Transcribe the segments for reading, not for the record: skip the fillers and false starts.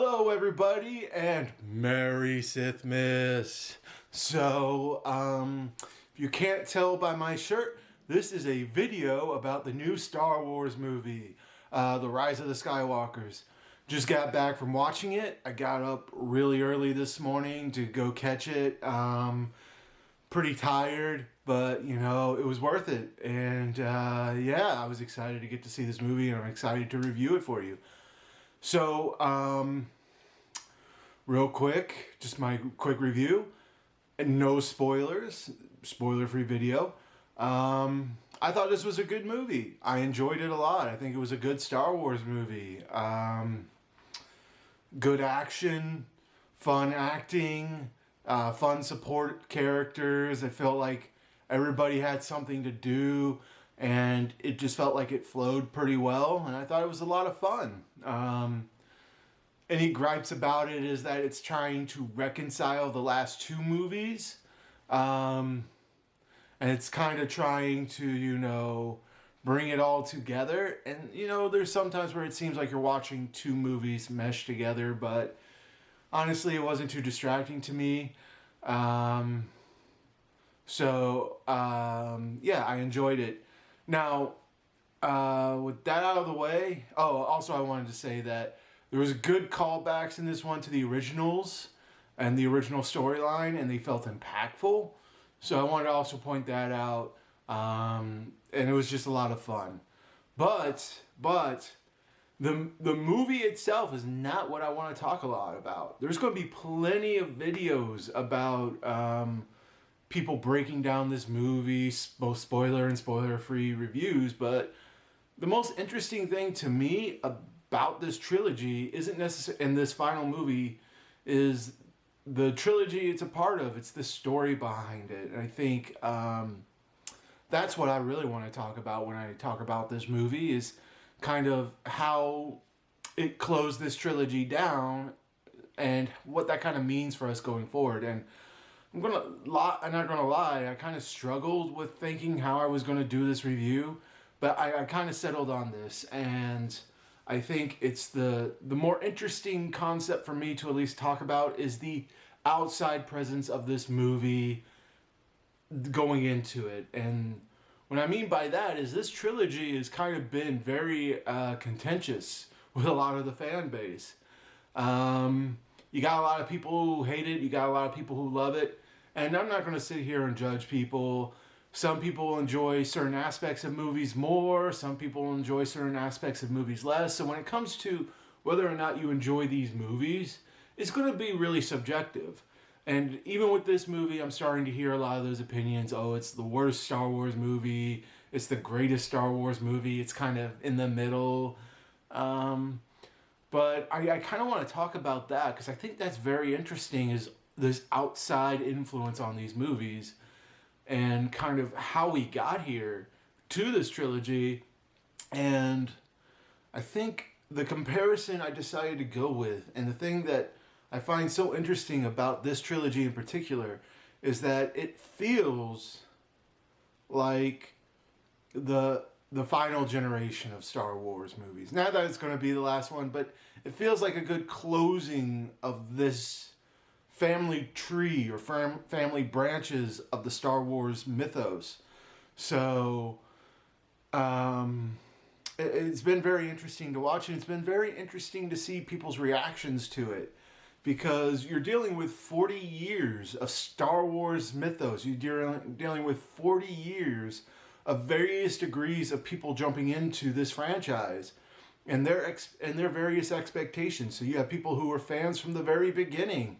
Hello everybody and Merry Sithmas. So, if you can't tell by my shirt, this is a video about the new Star Wars movie, The Rise of the Skywalkers. Just got back from watching it. I got up really early this morning to go catch it. Pretty tired, but you know, it was worth it. And yeah, I was excited to get to see this movie and I'm excited to review it for you. So, real quick, just my quick review. And no spoilers, spoiler-free video. I thought this was a good movie. I enjoyed it a lot. I think it was a good Star Wars movie. Good action, fun acting, fun support characters. I felt like everybody had something to do, and it just felt like it flowed pretty well, and I thought it was a lot of fun. Any gripes about it is that it's trying to reconcile the last two movies, and it's kind of trying to, you know, bring it all together. And, you know, there's sometimes where it seems like you're watching two movies mesh together, but honestly, it wasn't too distracting to me. Yeah, I enjoyed it. Now, with that out of the way, also I wanted to say that there was good callbacks in this one to the originals and the original storyline, and they felt impactful. So I wanted to also point that out, and it was just a lot of fun. But the movie itself is not what I want to talk a lot about. There's going to be plenty of videos about people breaking down this movie, both spoiler and spoiler-free reviews, but the most interesting thing to me about this trilogy isn't necessarily, and this final movie, is the trilogy it's a part of. It's the story behind it. And I think that's what I really want to talk about when I talk about this movie, is kind of how it closed this trilogy down and what that kind of means for us going forward. And I'm not gonna lie, I kind of struggled with thinking how I was gonna do this review, but I kind of settled on this, and I think it's the more interesting concept for me to at least talk about is the outside presence of this movie going into it. And what I mean by that is this trilogy has kind of been very contentious with a lot of the fan base. You got a lot of people who hate it, you got a lot of people who love it, and I'm not going to sit here and judge people. Some people enjoy certain aspects of movies more, some people enjoy certain aspects of movies less. So when it comes to whether or not you enjoy these movies, it's going to be really subjective. And even with this movie, I'm starting to hear a lot of those opinions. Oh, it's the worst Star Wars movie. It's the greatest Star Wars movie. It's kind of in the middle. But I kind of want to talk about that because I think that's very interesting, is this outside influence on these movies and kind of how we got here to this trilogy. And I think the comparison I decided to go with, and the thing that I find so interesting about this trilogy in particular, is that it feels like the final generation of Star Wars movies. Not that it's going to be the last one, but it feels like a good closing of this family tree or family branches of the Star Wars mythos. So it's been very interesting to watch, and it's been very interesting to see people's reactions to it, because you're dealing with 40 years of Star Wars mythos. You're dealing with 40 years of various degrees of people jumping into this franchise and their various expectations. So you have people who were fans from the very beginning,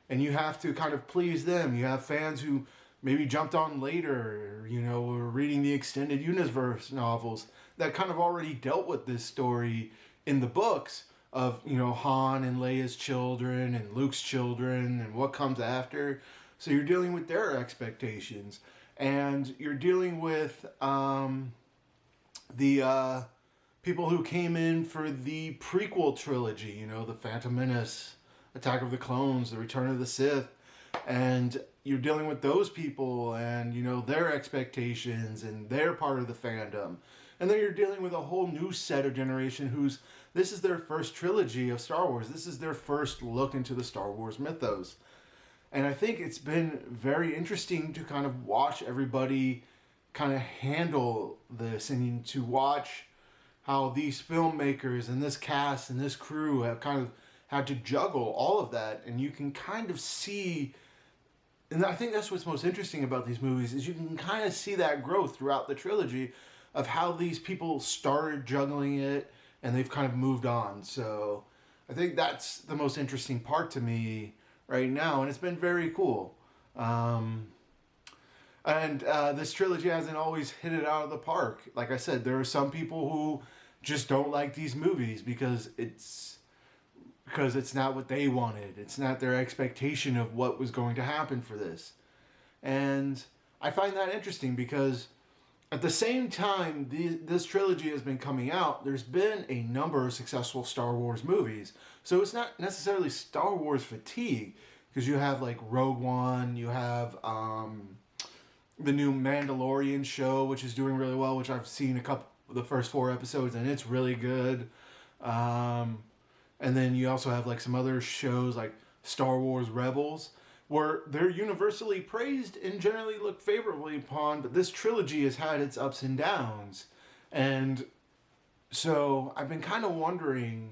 and you have to kind of please them. You have fans who maybe jumped on later, you know, or reading the extended universe novels that kind of already dealt with this story in the books of, you know, Han and Leia's children and Luke's children and what comes after. So you're dealing with their expectations. And you're dealing with the people who came in for the prequel trilogy, you know, the Phantom Menace, Attack of the Clones, The Return of the Sith, and you're dealing with those people and, you know, their expectations, and they're part of the fandom. And then you're dealing with a whole new set of generation who's this is their first trilogy of Star Wars. This is their first look into the Star Wars mythos. And I think it's been very interesting to kind of watch everybody kind of handle this and to watch how these filmmakers and this cast and this crew have kind of had to juggle all of that. And you can kind of see, and I think that's what's most interesting about these movies, is you can kind of see that growth throughout the trilogy of how these people started juggling it and they've kind of moved on. So I think that's the most interesting part to me right now, and it's been very cool. And this trilogy hasn't always hit it out of the park. Like I said, there are some people who just don't like these movies because it's not what they wanted. It's not their expectation of what was going to happen for this. And I find that interesting because at the same time this trilogy has been coming out, there's been a number of successful Star Wars movies. So it's not necessarily Star Wars fatigue, because you have like Rogue One, you have the new Mandalorian show, which is doing really well, which I've seen the first 4 episodes, and it's really good. And then you also have like some other shows like Star Wars Rebels, where they're universally praised and generally looked favorably upon, but this trilogy has had its ups and downs. And so I've been kind of wondering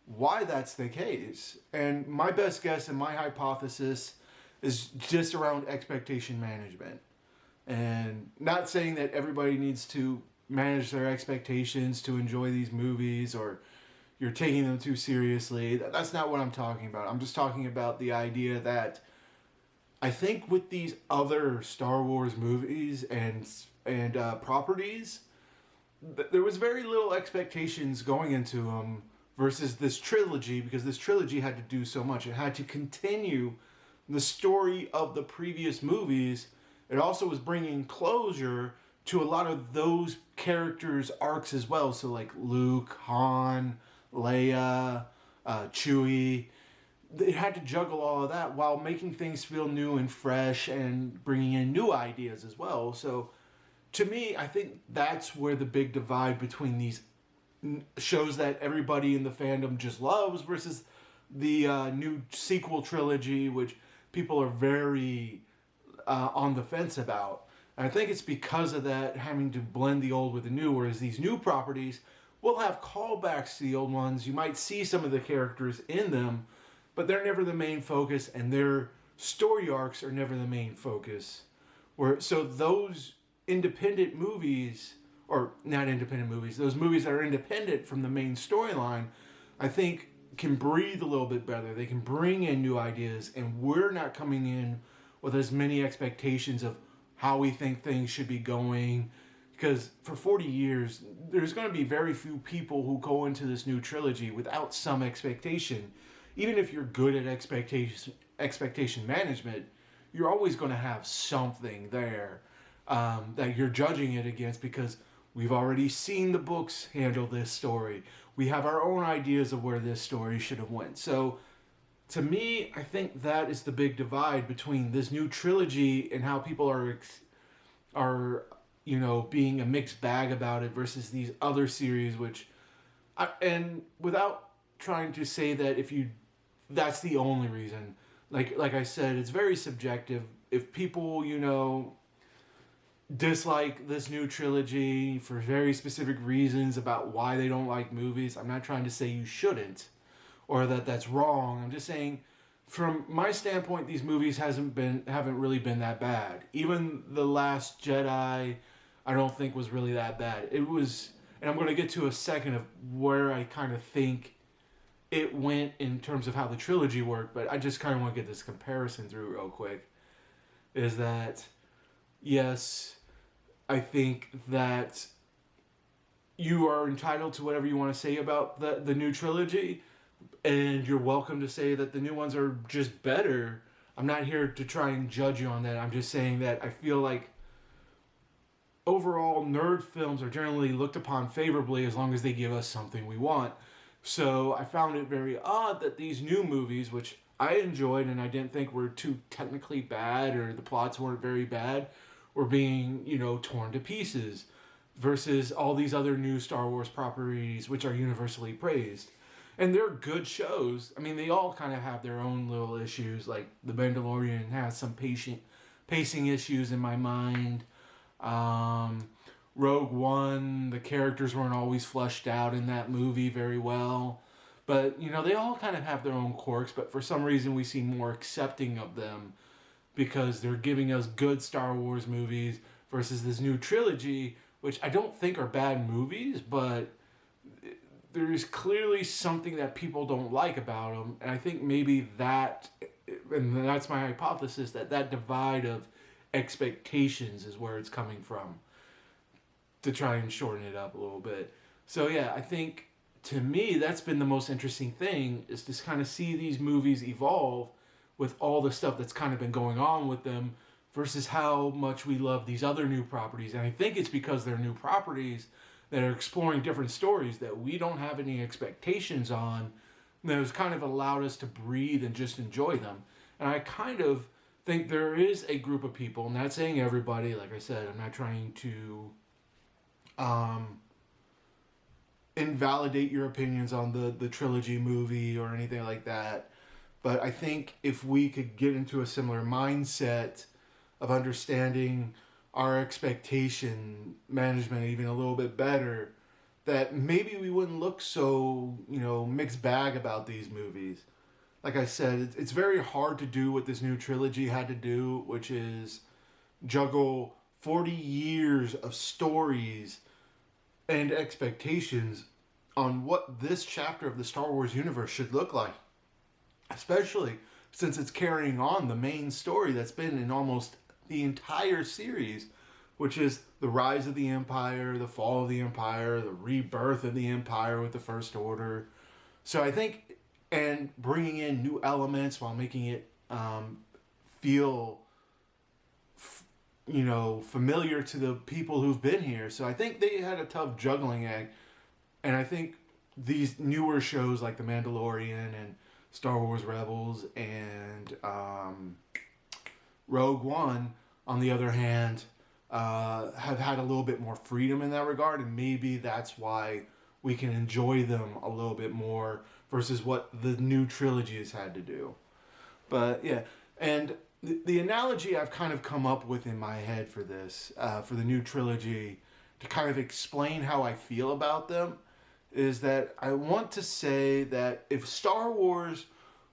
why that's the case. And my best guess and my hypothesis is just around expectation management. And not saying that everybody needs to manage their expectations to enjoy these movies or you're taking them too seriously. That's not what I'm talking about. I'm just talking about the idea that I think with these other Star Wars movies and properties, there was very little expectations going into them versus this trilogy, because this trilogy had to do so much. It had to continue the story of the previous movies. It also was bringing closure to a lot of those characters' arcs as well. So like Luke, Han, Leia, Chewie. They had to juggle all of that while making things feel new and fresh and bringing in new ideas as well. So to me, I think that's where the big divide between these shows that everybody in the fandom just loves versus the new sequel trilogy, which people are very on the fence about. And I think it's because of that, having to blend the old with the new, whereas these new properties will have callbacks to the old ones. You might see some of the characters in them, but they're never the main focus, and their story arcs are never the main focus. So those independent movies, or not independent movies, those movies that are independent from the main storyline, I think can breathe a little bit better. They can bring in new ideas, and we're not coming in with as many expectations of how we think things should be going. Because for 40 years, there's going to be very few people who go into this new trilogy without some expectation. Even if you're good at expectation management, you're always going to have something there that you're judging it against, because we've already seen the books handle this story. We have our own ideas of where this story should have went. So to me, I think that is the big divide between this new trilogy and how people are being a mixed bag about it versus these other series, and without trying to say that that's the only reason. Like I said, it's very subjective. If people, dislike this new trilogy for very specific reasons about why they don't like movies, I'm not trying to say you shouldn't or that that's wrong. I'm just saying, from my standpoint, these movies haven't really been that bad. Even The Last Jedi, I don't think was really that bad. It was, and I'm going to get to a second of where I kind of think it went in terms of how the trilogy worked, but I just kind of want to get this comparison through real quick. Is that, yes, I think that you are entitled to whatever you want to say about the new trilogy, and you're welcome to say that the new ones are just better. I'm not here to try and judge you on that. I'm just saying that I feel like overall nerd films are generally looked upon favorably as long as they give us something we want. So I found it very odd that these new movies, which I enjoyed and I didn't think were too technically bad or the plots weren't very bad, were being, torn to pieces. versus all these other new Star Wars properties, which are universally praised. And they're good shows. I mean, they all kind of have their own little issues. Like The Mandalorian has some pacing issues in my mind. Um, Rogue One, the characters weren't always fleshed out in that movie very well. But, you know, they all kind of have their own quirks, but for some reason we seem more accepting of them because they're giving us good Star Wars movies versus this new trilogy, which I don't think are bad movies, but there's clearly something that people don't like about them. And I think maybe that, and that's my hypothesis, that divide of expectations is where it's coming from, to try and shorten it up a little bit. So yeah, I think to me that's been the most interesting thing, is to kind of see these movies evolve with all the stuff that's kind of been going on with them versus how much we love these other new properties. And I think it's because they're new properties that are exploring different stories that we don't have any expectations on, that has kind of allowed us to breathe and just enjoy them. And I kind of think there is a group of people, I'm not saying everybody, like I said, I'm not trying to invalidate your opinions on the trilogy movie or anything like that. But I think if we could get into a similar mindset of understanding our expectation management even a little bit better, that maybe we wouldn't look so, mixed bag about these movies. Like I said, it's very hard to do what this new trilogy had to do, which is juggle 40 years of stories and expectations on what this chapter of the Star Wars universe should look like. Especially since it's carrying on the main story that's been in almost the entire series, which is the rise of the Empire, the fall of the Empire, the rebirth of the Empire with the First Order. So I think, and bringing in new elements while making it feel, familiar to the people who've been here. So I think they had a tough juggling act. And I think these newer shows like The Mandalorian and Star Wars Rebels and Rogue One, on the other hand, have had a little bit more freedom in that regard, and maybe that's why we can enjoy them a little bit more versus what the new trilogy has had to do. But yeah, and the analogy I've kind of come up with in my head for this, for the new trilogy, to kind of explain how I feel about them, is that I want to say that if Star Wars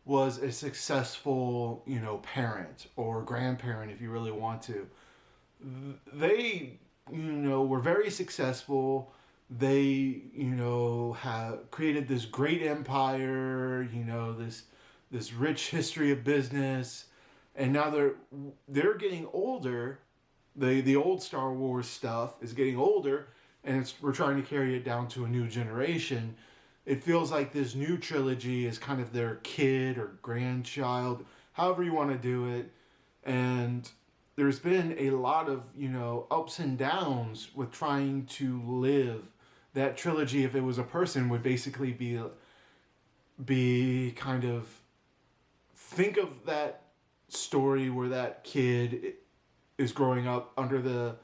was a successful, parent or grandparent, if you really want to, they, were very successful. They, have created this great empire, this rich history of business, and now they're getting older. The old Star Wars stuff is getting older, and we're trying to carry it down to a new generation. It feels like this new trilogy is kind of their kid or grandchild, however you want to do it. And there's been a lot of, ups and downs with trying to live that trilogy. If it was a person, would basically be kind of, think of that story where that kid is growing up under the,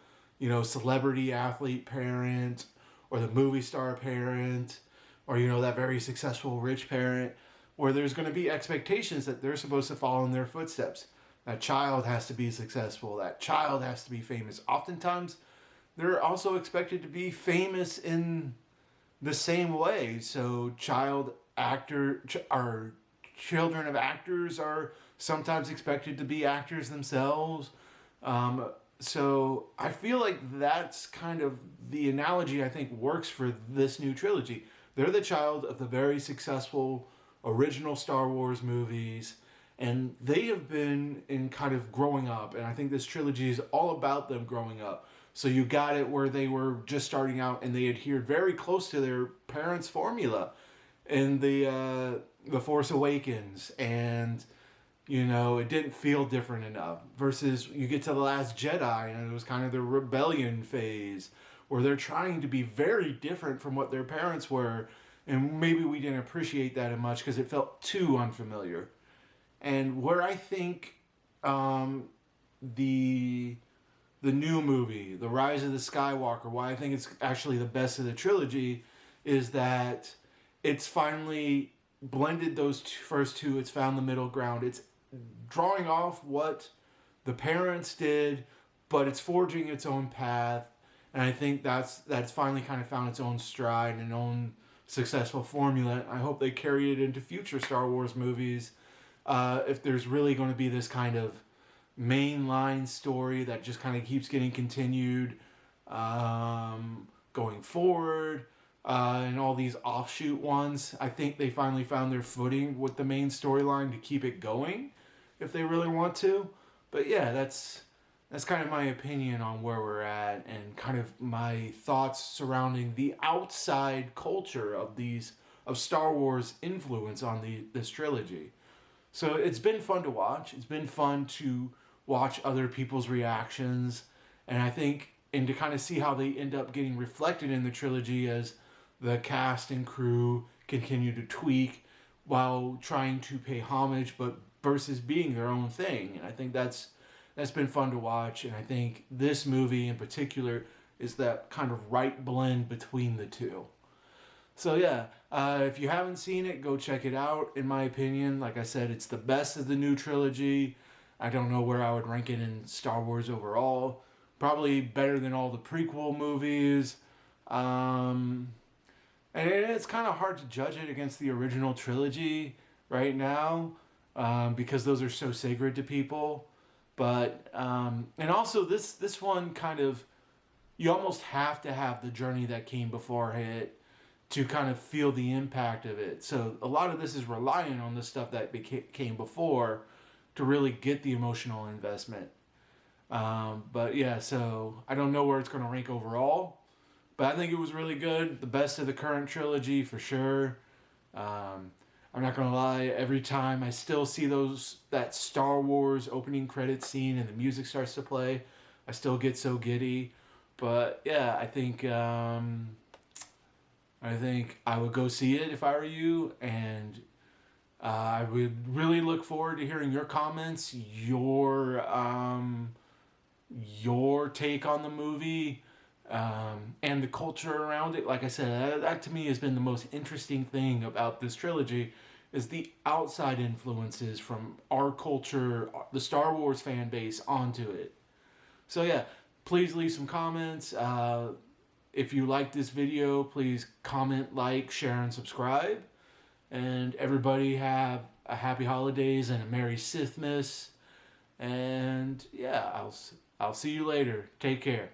celebrity athlete parent or the movie star parent, or, that very successful rich parent, where there's going to be expectations that they're supposed to follow in their footsteps. That child has to be successful. That child has to be famous. Oftentimes, they're also expected to be famous in the same way. So children of actors are sometimes expected to be actors themselves. So I feel like that's kind of the analogy I think works for this new trilogy. They're the child of the very successful original Star Wars movies, and they have been in kind of growing up, and I think this trilogy is all about them growing up. So you got it where they were just starting out and they adhered very close to their parents' formula in the Force Awakens, and it didn't feel different enough. Versus you get to The Last Jedi and it was kind of the rebellion phase where they're trying to be very different from what their parents were, and maybe we didn't appreciate that as much because it felt too unfamiliar. And where I think the the new movie, The Rise of the Skywalker, why I think it's actually the best of the trilogy, is that it's finally blended those first two. It's found the middle ground. It's drawing off what the parents did, but it's forging its own path. And I think that's finally kind of found its own stride and own successful formula. I hope they carry it into future Star Wars movies. If there's really going to be this kind of mainline story that just kind of keeps getting continued going forward, and all these offshoot ones, I think they finally found their footing with the main storyline to keep it going if they really want to. But yeah, that's kind of my opinion on where we're at and kind of my thoughts surrounding the outside culture of Star Wars influence on this trilogy. So it's been fun to watch. It's been fun to watch other people's reactions, and I think and to kind of see how they end up getting reflected in the trilogy as the cast and crew continue to tweak while trying to pay homage, but versus being their own thing. And I think that's been fun to watch, and I think this movie in particular is that kind of right blend between the two. So yeah, if you haven't seen it, go check it out. In my opinion, like I said, it's the best of the new trilogy. I don't know where I would rank it in Star Wars overall. Probably better than all the prequel movies. And it's kind of hard to judge it against the original trilogy right now, because those are so sacred to people. But and also this one kind of, you almost have to have the journey that came before it to kind of feel the impact of it. So a lot of this is relying on the stuff that came before to really get the emotional investment. But yeah, so I don't know where it's going to rank overall, but I think it was really good. The best of the current trilogy for sure. I'm not gonna lie, every time I still see that Star Wars opening credit scene and the music starts to play, I still get so giddy. But yeah, I think I would go see it if I were you, and I would really look forward to hearing your comments, your take on the movie, and the culture around it. Like I said, that to me has been the most interesting thing about this trilogy, is the outside influences from our culture, the Star Wars fan base, onto it. So yeah, please leave some comments. If you like this video, please comment, like, share, and subscribe. And everybody have a happy holidays and a Merry Sithmas. And yeah, I'll see you later. Take care.